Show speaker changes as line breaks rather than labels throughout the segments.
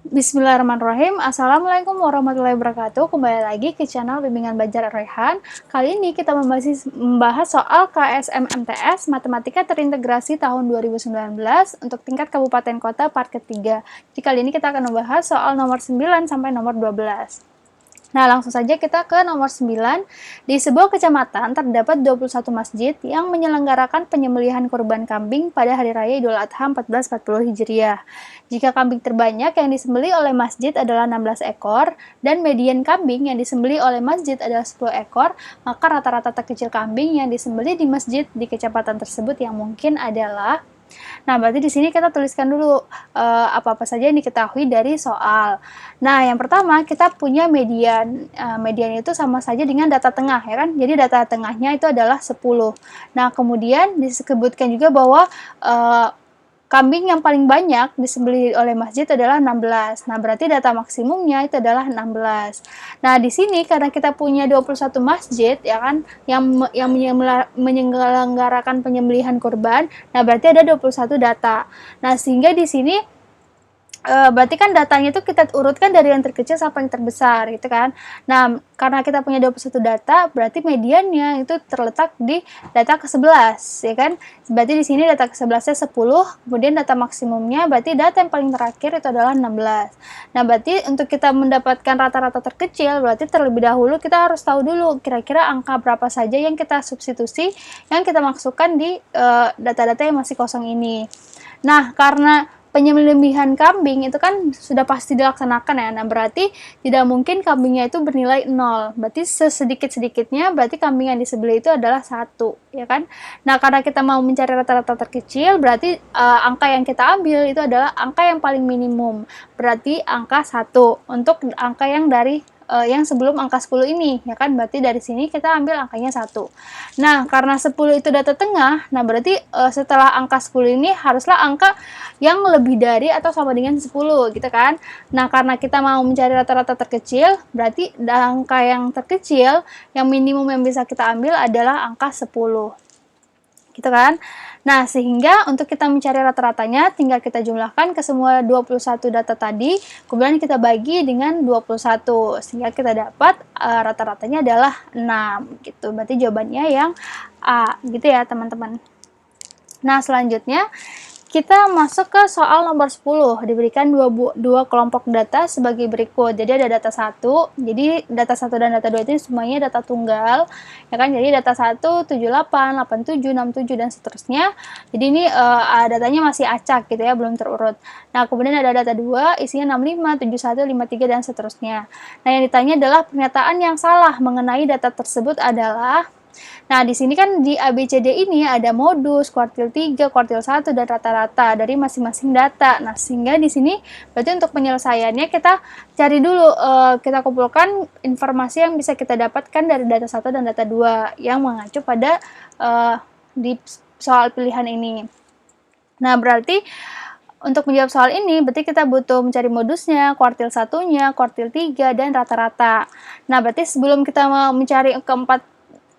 Bismillahirrahmanirrahim. Assalamualaikum warahmatullahi wabarakatuh. Kembali lagi ke channel Bimbingan Belajar Raihan. Kali ini kita membahas soal KSM-MTS Matematika Terintegrasi tahun 2019 untuk tingkat kabupaten kota part ketiga. Jadi kali ini kita akan membahas soal nomor 9 sampai nomor 12. Nah, langsung saja kita ke nomor 9. Di sebuah kecamatan terdapat 21 masjid yang menyelenggarakan penyembelihan kurban kambing pada Hari Raya Idul Adha 1440 Hijriah. Jika kambing terbanyak yang disembelih oleh masjid adalah 16 ekor, dan median kambing yang disembelih oleh masjid adalah 10 ekor, maka rata-rata terkecil kambing yang disembelih di masjid di kecamatan tersebut yang mungkin adalah. Nah, berarti di sini kita tuliskan dulu apa-apa saja yang diketahui dari soal. Nah, yang pertama kita punya median. Median itu sama saja dengan data tengah, ya kan? Jadi data tengahnya itu adalah 10. Nah, kemudian disebutkan juga bahwa kambing yang paling banyak disembelih oleh masjid adalah 16. Nah, berarti data maksimumnya itu adalah 16. Nah, di sini karena kita punya 21 masjid, ya kan, yang menyelenggarakan penyembelihan kurban, nah berarti ada 21 data. Nah, sehingga di sini berarti kan datanya itu kita urutkan dari yang terkecil sampai yang terbesar gitu kan. Nah, karena kita punya 21 data, berarti mediannya itu terletak di data ke-11 ya kan. Berarti di sini data ke-11-nya 10, kemudian data maksimumnya berarti data yang paling terakhir itu adalah 16. Nah, berarti untuk kita mendapatkan rata-rata terkecil, berarti terlebih dahulu kita harus tahu dulu kira-kira angka berapa saja yang kita substitusi, yang kita masukkan di data-data yang masih kosong ini. Nah, karena penyembelihan kambing itu kan sudah pasti dilaksanakan ya. Nah, berarti tidak mungkin kambingnya itu bernilai 0. Berarti sesedikit-sedikitnya berarti kambing yang disembelih itu adalah 1, ya kan? Nah, karena kita mau mencari rata-rata terkecil, berarti angka yang kita ambil itu adalah angka yang paling minimum. Berarti angka 1 untuk angka yang dari yang sebelum angka 10 ini, ya kan? Berarti dari sini kita ambil angkanya 1. Nah, karena 10 itu data tengah, nah berarti setelah angka 10 ini haruslah angka yang lebih dari atau sama dengan 10 gitu kan. Nah, karena kita mau mencari rata-rata terkecil, berarti angka yang terkecil yang minimum yang bisa kita ambil adalah angka 10. Gitu kan. Nah, sehingga untuk kita mencari rata-ratanya tinggal kita jumlahkan ke semua 21 data tadi, kemudian kita bagi dengan 21 sehingga kita dapat rata-ratanya adalah 6 gitu. Berarti jawabannya yang A gitu ya, teman-teman. Nah, selanjutnya kita masuk ke soal nomor 10. Diberikan dua kelompok data sebagai berikut. Jadi ada data 1. Jadi data 1 dan data 2 ini semuanya data tunggal. Ya kan? Jadi data 1 78, 87, 67 dan seterusnya. Jadi ini datanya masih acak gitu ya, belum terurut. Nah, kemudian ada data 2 isinya 65, 71, 53 dan seterusnya. Nah, yang ditanya adalah pernyataan yang salah mengenai data tersebut adalah. Nah, di sini kan di ABCD ini ada modus, kuartil 3, kuartil 1, dan rata-rata dari masing-masing data. Nah, sehingga di sini berarti untuk penyelesaiannya kita cari dulu, kita kumpulkan informasi yang bisa kita dapatkan dari data 1 dan data 2 yang mengacu pada di soal pilihan ini. Nah, berarti untuk menjawab soal ini, berarti kita butuh mencari modusnya, kuartil 1-nya, kuartil 3, dan rata-rata. Nah, berarti sebelum kita mau mencari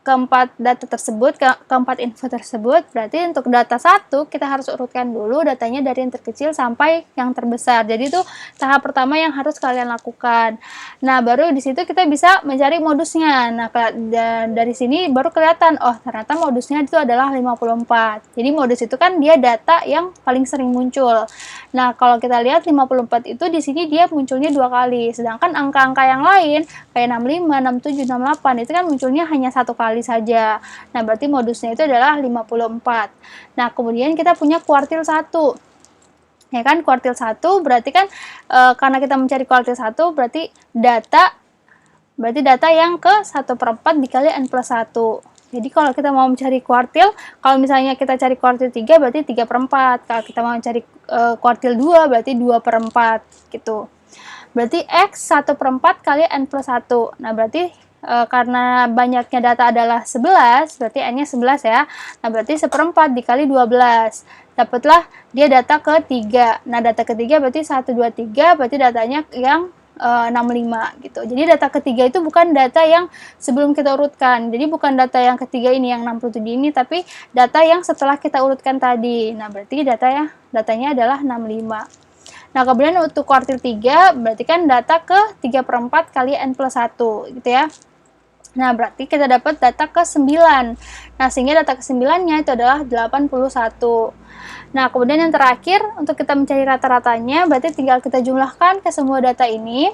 keempat data tersebut, keempat info tersebut, berarti untuk data 1 kita harus urutkan dulu datanya dari yang terkecil sampai yang terbesar. Jadi itu tahap pertama yang harus kalian lakukan. Nah, baru di situ kita bisa mencari modusnya. Nah, dan dari sini baru kelihatan, oh ternyata modusnya itu adalah 54. Jadi modus itu kan dia data yang paling sering muncul. Nah, kalau kita lihat 54 itu di sini dia munculnya 2 kali. Sedangkan angka-angka yang lain kayak 65, 67, 68 itu kan munculnya hanya 1 kali saja. Nah, berarti modusnya itu adalah 54. Nah, kemudian kita punya kuartil 1. Ya kan, kuartil 1 berarti kan karena kita mencari kuartil 1 berarti data yang ke 1/4 dikali N plus 1. Jadi kalau kita mau mencari kuartil, kalau misalnya kita cari kuartil 3 berarti 3/4. Kalau kita mau mencari kuartil 2 berarti 2/4 gitu. Berarti X 1/4 kali N plus 1. Nah, berarti karena banyaknya data adalah 11, berarti N-nya 11 ya. Nah, berarti 1/4 dikali 12. Dapatlah dia data ketiga. Nah, data ketiga berarti 1, 2, 3, berarti datanya yang 65 gitu. Jadi data ketiga itu bukan data yang sebelum kita urutkan. Jadi bukan data yang ketiga ini yang 67 ini, tapi data yang setelah kita urutkan tadi. Nah, berarti datanya adalah 65. Nah, kemudian untuk kuartil 3 berarti kan data ke 3/4 kali N plus 1 gitu ya. Nah, berarti kita dapat data ke 9. Nah, sehingga data ke 9-nya itu adalah 81. Nah, kemudian yang terakhir, untuk kita mencari rata-ratanya, berarti tinggal kita jumlahkan ke semua data ini,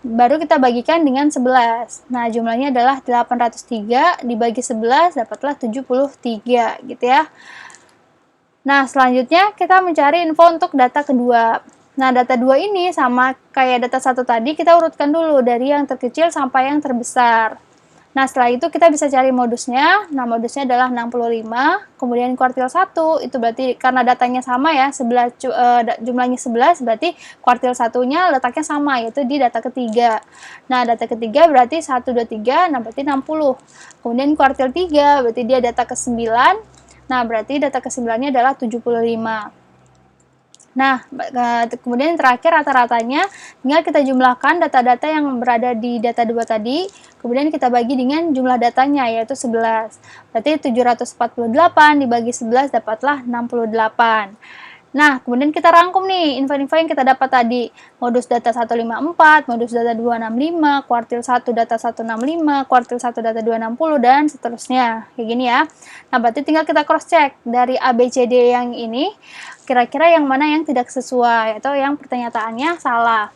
baru kita bagikan dengan 11. Nah, jumlahnya adalah 803 dibagi 11, dapatlah 73, gitu ya. Nah, selanjutnya kita mencari info untuk data kedua. Nah, data 2 ini sama kayak data 1 tadi, kita urutkan dulu dari yang terkecil sampai yang terbesar. Nah, setelah itu kita bisa cari modusnya. Nah, modusnya adalah 65, kemudian kuartil 1, itu berarti karena datanya sama ya, jumlahnya 11, berarti kuartil 1-nya letaknya sama, yaitu di data ketiga. Nah, data ketiga berarti 1, 2, 3, nah berarti 60. Kemudian kuartil 3, berarti dia data ke-9, nah berarti data ke-9-nya adalah 75. Nah, kemudian terakhir rata-ratanya tinggal kita jumlahkan data-data yang berada di data 2 tadi, kemudian kita bagi dengan jumlah datanya yaitu 11. Berarti 748 dibagi 11 dapatlah 68. Nah, kemudian kita rangkum nih info-info yang kita dapat tadi. Modus data 154, modus data 265, kuartil 1 data 165, kuartil 1 data 260, dan seterusnya. Kayak gini ya. Nah, berarti tinggal kita cross-check dari ABCD yang ini, kira-kira yang mana yang tidak sesuai, atau yang pernyataannya salah.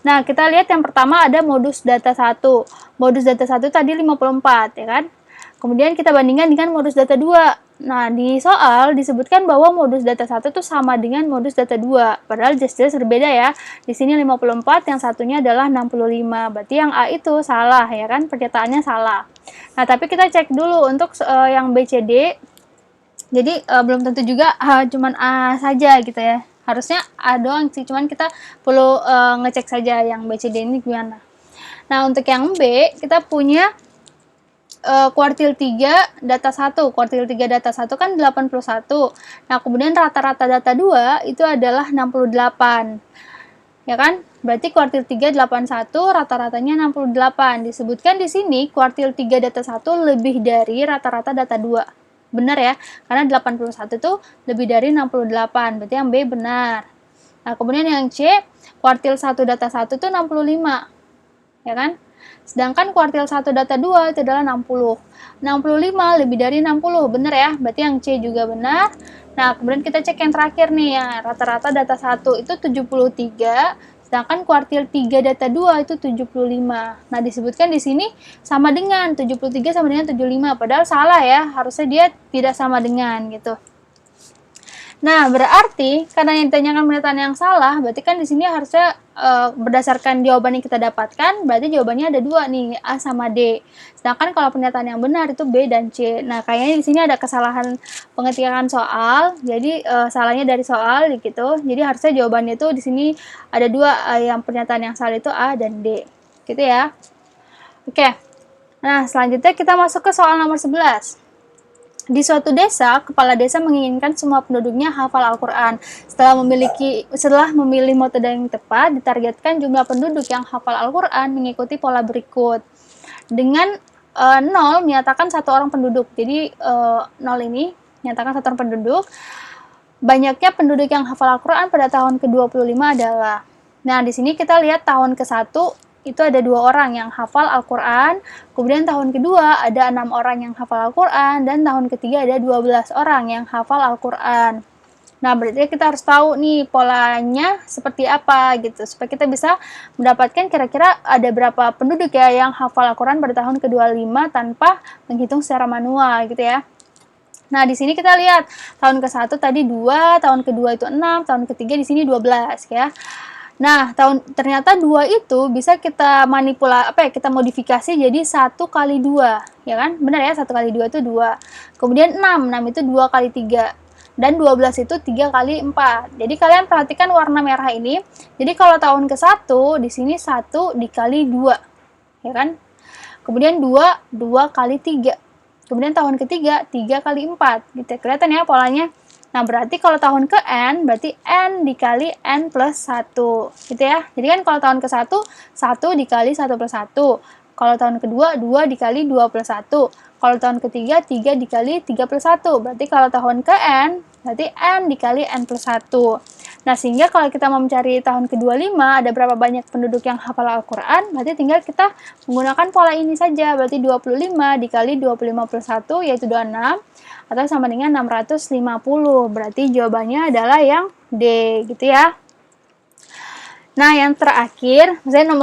Nah, kita lihat yang pertama ada modus data 1. Modus data 1 tadi 54, ya kan? Kemudian kita bandingkan dengan modus data 2. Nah, di soal disebutkan bahwa modus data 1 itu sama dengan modus data 2. Padahal jelas-jelas berbeda ya. Di sini 54, yang satunya adalah 65. Berarti yang A itu salah, ya kan? Pernyataannya salah. Nah, tapi kita cek dulu untuk yang BCD. Jadi, belum tentu juga cuman A saja gitu ya. Harusnya A doang sih, cuman kita perlu ngecek saja yang BCD ini gimana. Nah, untuk yang B, kita punya kuartil 3 data 1. Kuartil 3 data 1 kan 81. Nah, kemudian rata-rata data 2 itu adalah 68. Ya kan? Berarti kuartil 3 81, rata-ratanya 68. Disebutkan di sini kuartil 3 data 1 lebih dari rata-rata data 2. Benar ya? Karena 81 itu lebih dari 68. Berarti yang B benar. Nah, kemudian yang C, kuartil 1 data 1 itu 65. Ya kan? Sedangkan kuartil 1 data 2 itu adalah 60. 65 lebih dari 60, benar ya? Berarti yang C juga benar. Nah, kemudian kita cek yang terakhir nih ya, rata-rata data 1 itu 73, sedangkan kuartil 3 data 2 itu 75. Nah, disebutkan di sini sama dengan 73 sama dengan 75, padahal salah ya, harusnya dia tidak sama dengan gitu. Nah, berarti karena yang ditanyakan pernyataan yang salah, berarti kan di sini harusnya berdasarkan jawaban yang kita dapatkan, berarti jawabannya ada dua nih, A sama D. Sedangkan kalau pernyataan yang benar itu B dan C. Nah, kayaknya di sini ada kesalahan pengetikan soal, jadi salahnya dari soal gitu. Jadi harusnya jawabannya itu di sini ada dua, yang pernyataan yang salah itu A dan D. Gitu ya. Oke. Nah, selanjutnya kita masuk ke soal nomor 11. Di suatu desa, kepala desa menginginkan semua penduduknya hafal Al-Quran. Setelah memilih metode yang tepat, ditargetkan jumlah penduduk yang hafal Al-Quran mengikuti pola berikut. Dengan 0 menyatakan satu orang penduduk. Jadi 0 ini menyatakan satu orang penduduk. Banyaknya penduduk yang hafal Al-Quran pada tahun ke-25 adalah. Nah, di sini kita lihat tahun ke-1 itu ada 2 orang yang hafal Al-Quran, kemudian tahun kedua ada 6 orang yang hafal Al-Quran, dan tahun ketiga ada 12 orang yang hafal Al-Quran. Nah, berarti kita harus tahu nih polanya seperti apa gitu, supaya kita bisa mendapatkan kira-kira ada berapa penduduk ya yang hafal Al-Quran pada tahun ke-25 tanpa menghitung secara manual gitu ya. Nah, di sini kita lihat tahun ke-1 tadi 2, tahun kedua itu 6, tahun ketiga di sini 12 ya. Nah, ternyata 2 itu bisa kita kita modifikasi jadi 1 kali 2, ya kan? Benar ya, 1 kali 2 itu 2. Kemudian 6 itu 2 kali 3. Dan 12 itu 3 kali 4. Jadi kalian perhatikan warna merah ini. Jadi kalau tahun ke-1, di sini 1 dikali 2, ya kan? Kemudian 2 kali 3. Kemudian tahun ketiga, 3 kali 4. Gitu, kelihatan ya polanya? Nah, berarti kalau tahun ke N, berarti N dikali N plus 1. Gitu ya. Jadi kan kalau tahun ke-1, 1 dikali 1 plus 1. Kalau tahun kedua, 2 dikali 2 plus 1. Kalau tahun ketiga, 3 dikali 3 plus 1. Berarti kalau tahun ke N, berarti N dikali N plus 1. Nah, sehingga kalau kita mau mencari tahun ke-25 ada berapa banyak penduduk yang hafal Al-Quran, berarti tinggal kita menggunakan pola ini saja. Berarti 25 dikali 251 yaitu 26 atau sama dengan 650. Berarti jawabannya adalah yang D gitu ya. Nah, yang terakhir, misalnya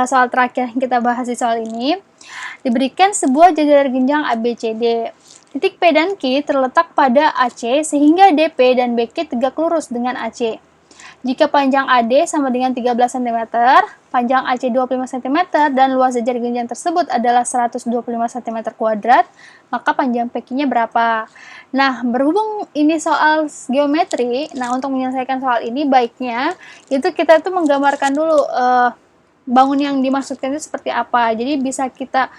soal terakhir yang kita bahas di soal ini, diberikan sebuah jajar genjang ABCD. Titik P dan Q terletak pada AC sehingga DP dan BQ tegak lurus dengan AC. Jika panjang AD sama dengan 13 cm, panjang AC 25 cm, dan luas jajar genjang tersebut adalah 125 cm kuadrat, maka panjang PQ-nya berapa? Nah, berhubung ini soal geometri, nah untuk menyelesaikan soal ini baiknya itu kita tuh menggambarkan dulu bangun yang dimaksudkan itu seperti apa. Jadi bisa kita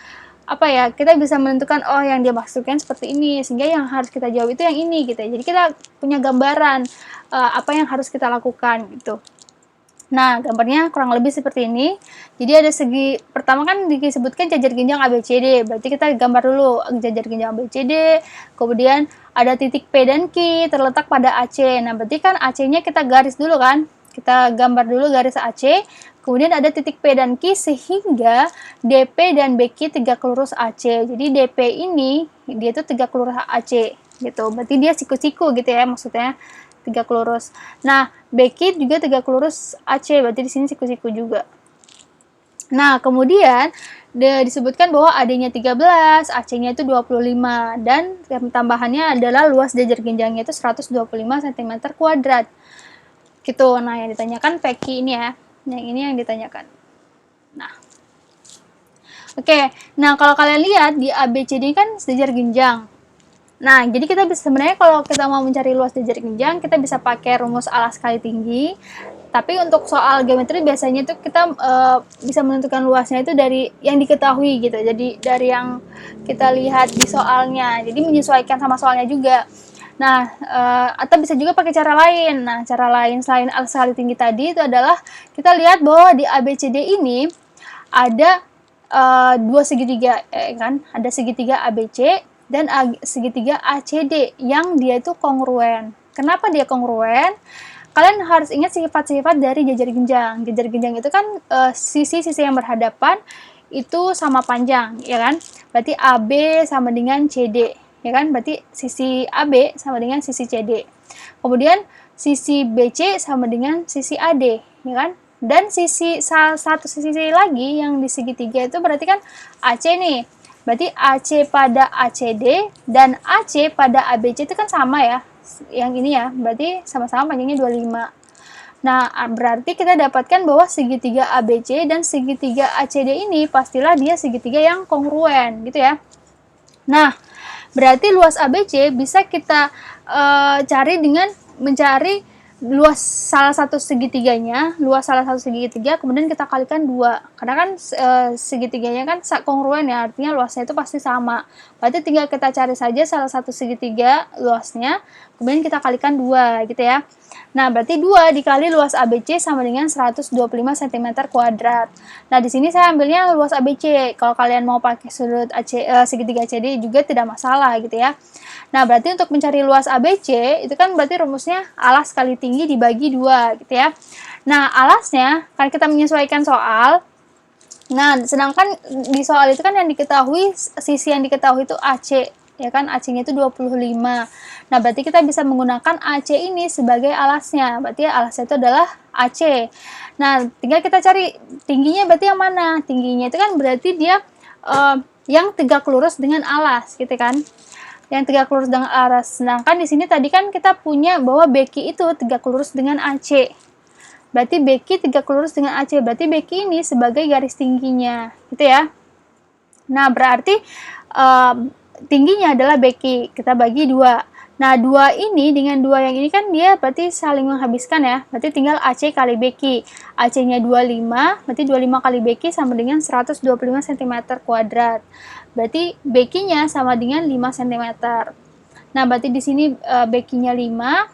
kita bisa menentukan oh yang dia maksudkan seperti ini, sehingga yang harus kita jawab itu yang ini gitu ya. Jadi kita punya gambaran apa yang harus kita lakukan gitu. Nah, gambarnya kurang lebih seperti ini. Jadi ada segi pertama kan disebutkan jajar genjang ABCD. Berarti kita gambar dulu jajar genjang ABCD. Kemudian ada titik P dan Q terletak pada AC. Nah, berarti kan AC-nya kita garis dulu kan. Kita gambar dulu garis AC. Kemudian ada titik P dan Q sehingga DP dan BQ tegak lurus AC. Jadi DP ini dia tuh tegak lurus AC gitu. Berarti dia siku-siku gitu ya maksudnya. Tegak lurus. Nah, BQ juga tegak lurus AC, berarti di sini siku-siku juga. Nah, kemudian disebutkan bahwa AD-nya 13, AC-nya itu 25, dan tambahannya adalah luas jajar genjangnya itu 125 cm kuadrat. Gitu. Nah, yang ditanyakan PQ ini ya. Yang ini yang ditanyakan. Nah. Oke. Nah, kalau kalian lihat di ABCD kan jajar genjang. Nah, jadi kita bisa sebenarnya kalau kita mau mencari luas jajar genjang, kita bisa pakai rumus alas kali tinggi. Tapi untuk soal geometri biasanya itu kita bisa menentukan luasnya itu dari yang diketahui gitu. Jadi dari yang kita lihat di soalnya. Jadi menyesuaikan sama soalnya juga. Nah, atau bisa juga pakai cara lain. Nah, cara lain selain alas kali tinggi tadi itu adalah kita lihat bahwa di ABCD ini ada dua segitiga, kan? Ada segitiga ABC dan segitiga ACD yang dia itu kongruen. Kenapa dia kongruen? Kalian harus ingat sifat-sifat dari jajar genjang. Jajar genjang itu kan sisi-sisi yang berhadapan itu sama panjang, ya kan? Berarti AB sama dengan CD, ya kan? Berarti sisi AB sama dengan sisi CD. Kemudian sisi BC sama dengan sisi AD, ya kan? Dan satu sisi lagi yang di segitiga itu berarti kan AC nih. Berarti AC pada ACD dan AC pada ABC itu kan sama ya. Yang ini ya, berarti sama-sama panjangnya 25. Nah, berarti kita dapatkan bahwa segitiga ABC dan segitiga ACD ini pastilah dia segitiga yang kongruen gitu ya. Nah, berarti luas ABC bisa kita cari dengan mencari luas salah satu segitiganya, kemudian kita kalikan 2. Karena kan segitiganya kan kongruen ya, artinya luasnya itu pasti sama. Berarti tinggal kita cari saja salah satu segitiga luasnya, kemudian kita kalikan 2 gitu ya. Nah, berarti 2 dikali luas ABC sama dengan 125 cm kuadrat. Nah, di sini saya ambilnya luas ABC. Kalau kalian mau pakai sudut segitiga ACD juga tidak masalah gitu ya. Nah, berarti untuk mencari luas ABC, itu kan berarti rumusnya alas kali tinggi dibagi 2, gitu ya. Nah, alasnya, kan kita menyesuaikan soal. Nah, sedangkan di soal itu kan yang diketahui, sisi yang diketahui itu AC, ya kan, AC-nya itu 25. Nah, berarti kita bisa menggunakan AC ini sebagai alasnya. Berarti alasnya itu adalah AC. Nah, tinggal kita cari tingginya berarti yang mana? Tingginya itu kan berarti dia yang tegak lurus dengan alas, gitu kan. Yang tegak lurus dengan alas. Sedangkan di sini tadi kan kita punya bahwa BQ itu tegak lurus dengan AC. Berarti BQ tegak lurus dengan AC. Berarti BQ ini sebagai garis tingginya, gitu ya. Nah, berarti tingginya adalah BQ. Kita bagi 2. Nah, 2 ini dengan 2 yang ini kan dia berarti saling menghabiskan ya. Berarti tinggal AC kali BQ. AC-nya 25, berarti 25 kali BQ sama dengan 125 cm kuadrat. Berarti BQ-nya sama dengan 5 cm. Nah, berarti di sini BQ-nya 5.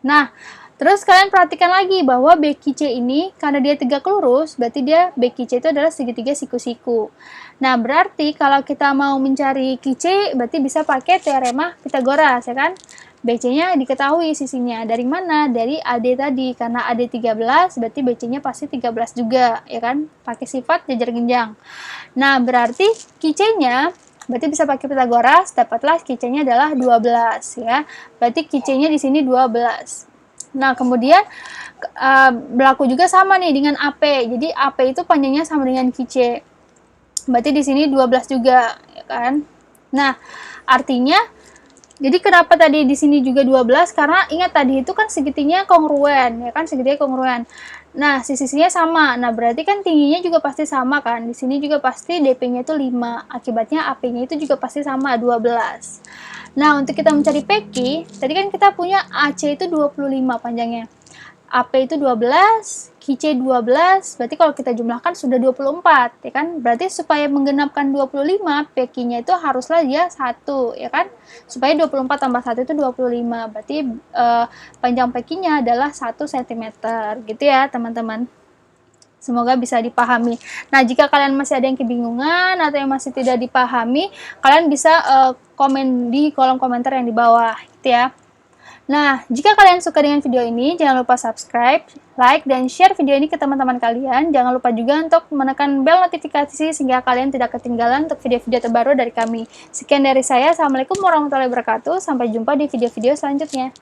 Nah, terus kalian perhatikan lagi bahwa BQC ini karena dia tegak lurus, berarti dia BQC itu adalah segitiga siku-siku. Nah, berarti kalau kita mau mencari QC, berarti bisa pakai teorema Pythagoras, ya kan? BC-nya diketahui sisinya. Dari mana? Dari AD tadi. Karena AD 13, berarti BC-nya pasti 13 juga, ya kan? Pakai sifat jajar genjang. Nah, berarti QC-nya, berarti bisa pakai Pitagoras, dapatlah QC-nya adalah 12, ya. Berarti QC-nya di sini 12. Nah, kemudian berlaku juga sama nih dengan AP. Jadi, AP itu panjangnya sama dengan QC. Berarti di sini 12 juga, ya kan? Nah, artinya jadi kenapa tadi di sini juga 12? Karena ingat tadi itu kan segitinya kongruen, ya kan? Segitinya kongruen. Nah, sisinya sama. Nah, berarti kan tingginya juga pasti sama kan? Di sini juga pasti DP-nya itu 5. Akibatnya AP-nya itu juga pasti sama, 12. Nah, untuk kita mencari PQ, tadi kan kita punya AC itu 25 panjangnya. AP itu 12, QC 12, berarti kalau kita jumlahkan sudah 24, ya kan? Berarti supaya menggenapkan 25, PQ-nya itu haruslah dia 1, ya kan? Supaya 24 tambah 1 itu 25, berarti panjang PQ-nya adalah 1 cm, gitu ya teman-teman. Semoga bisa dipahami. Nah, jika kalian masih ada yang kebingungan atau yang masih tidak dipahami, kalian bisa komen di kolom komentar yang di bawah, gitu ya. Nah, jika kalian suka dengan video ini, jangan lupa subscribe, like, dan share video ini ke teman-teman kalian. Jangan lupa juga untuk menekan bel notifikasi sehingga kalian tidak ketinggalan untuk video-video terbaru dari kami. Sekian dari saya, Assalamualaikum warahmatullahi wabarakatuh. Sampai jumpa di video-video selanjutnya.